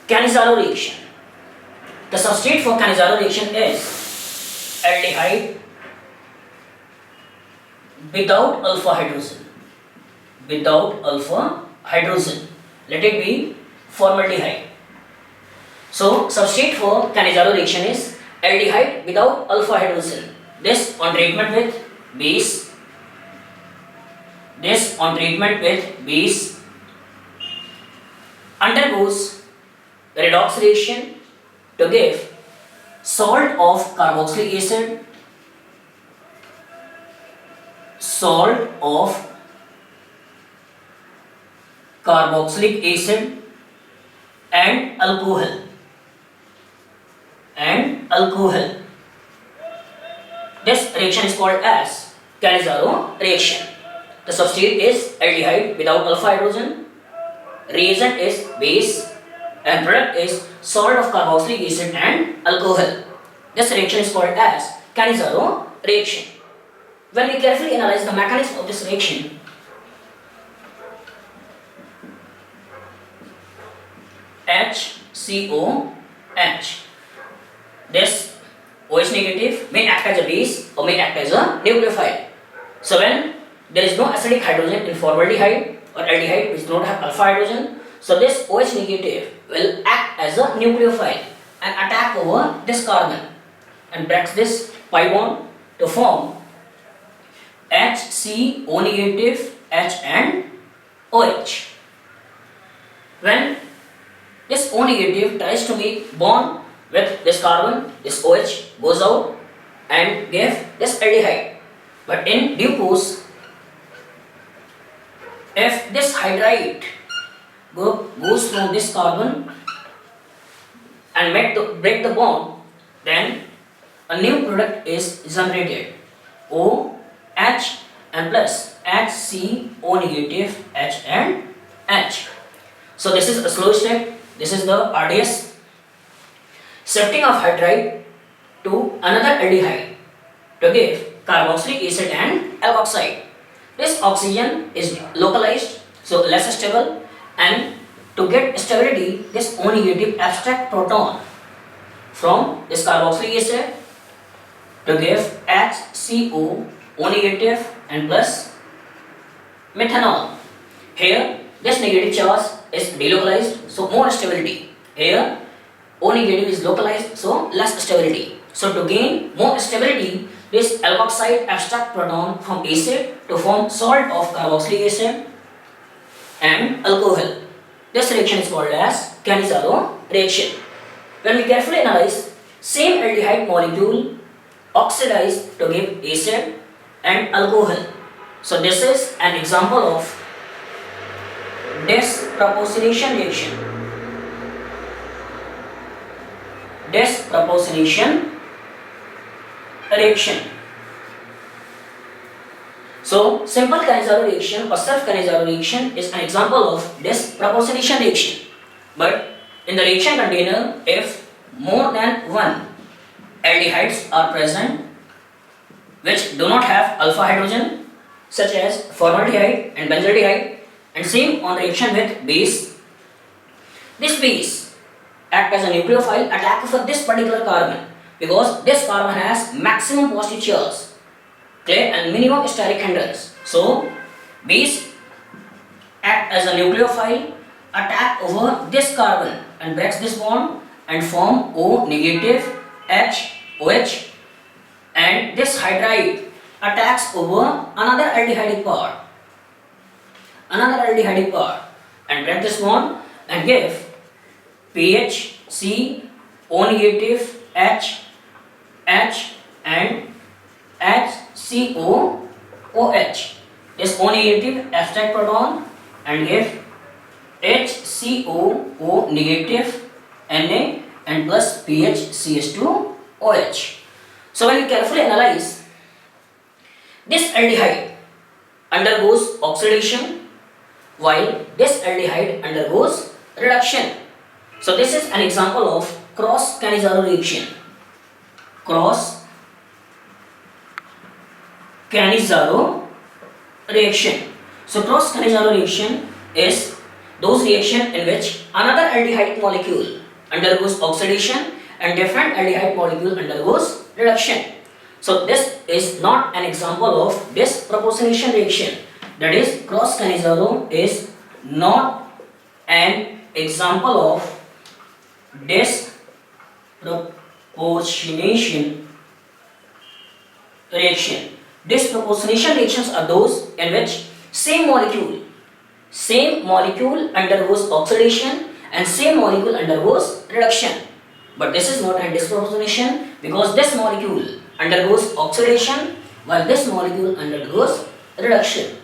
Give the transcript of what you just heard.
Cannizzaro reaction. The substrate for Cannizzaro reaction is aldehyde without alpha hydrogen. Without alpha hydrogen. Let it be formaldehyde. So substrate for Cannizzaro reaction is aldehyde without alpha hydrogen. This on treatment with base. This on treatment with base undergoes redox reaction to give salt of carboxylic acid, salt of carboxylic acid and alcohol. This reaction is called as Cannizzaro reaction. The substrate is aldehyde without alpha hydrogen, reagent is base, and product is salt of carboxylic acid and alcohol. This reaction is called as Cannizzaro reaction. When we carefully analyze the mechanism of this reaction, HCOH, this OH negative may act as a base or may act as a nucleophile. So when there is no acidic hydrogen in formaldehyde or aldehyde which do not have alpha hydrogen, so this OH negative will act as a nucleophile and attack over this carbon and breaks this pi bond to form HCO negative, H and OH. When this O negative tries to make bond with this carbon, this OH goes out and gives this aldehyde. But in due course, if this hydride goes through this carbon and break the bond, then a new product is generated, OH and plus HCO negative, H and H. So this is a slow step. This is the RDS. Shifting of hydride to another aldehyde to give carboxylic acid and alkoxide. This oxygen is localized, so less stable, and to get stability, this O negative abstract proton from this carboxylic acid to give HCO, O negative and plus methanol. Here this negative charge is delocalized, so more stability. Here O negative is localized, so less stability. So to gain more stability, this alkoxide abstract proton from acid to form salt of carboxylic acid and alcohol. This reaction is called as Cannizzaro reaction. When we carefully analyze, same aldehyde molecule oxidized to give acid and alcohol. So this is an example of disproportionation reaction. Disproportionation reaction. So simple Cannizzaro reaction or self-Cannizzaro reaction is an example of disproportionation reaction. But in the reaction container, if more than one aldehydes are present which do not have alpha hydrogen, such as formaldehyde and benzaldehyde, and same on reaction with base, this base act as a nucleophile attack for this particular carbon because this carbon has maximum positive charge, clear, and minimum steric hindrance. So base act as a nucleophile attack over this carbon and breaks this bond and form O negative, H, OH, and this hydride attacks over another aldehydic part and break this bond and give pH, C, O negative, H, and HCO, OH. This O negative abstract proton and give HCO, negative, Na and plus pH, CH2, OH. So when you carefully analyze, this aldehyde undergoes oxidation while this aldehyde undergoes reduction. So this is an example of cross Cannizzaro reaction. Cross Cannizzaro reaction. So cross Cannizzaro reaction is those reaction in which another aldehyde molecule undergoes oxidation and different aldehyde molecule undergoes reduction. So this is not an example of disproportionation reaction. That is, cross kinase is not an example of disproportionation reaction. Disproportionation reactions are those in which same molecule undergoes oxidation and same molecule undergoes reduction. But this is not a disproportionation because this molecule undergoes oxidation while this molecule undergoes reduction.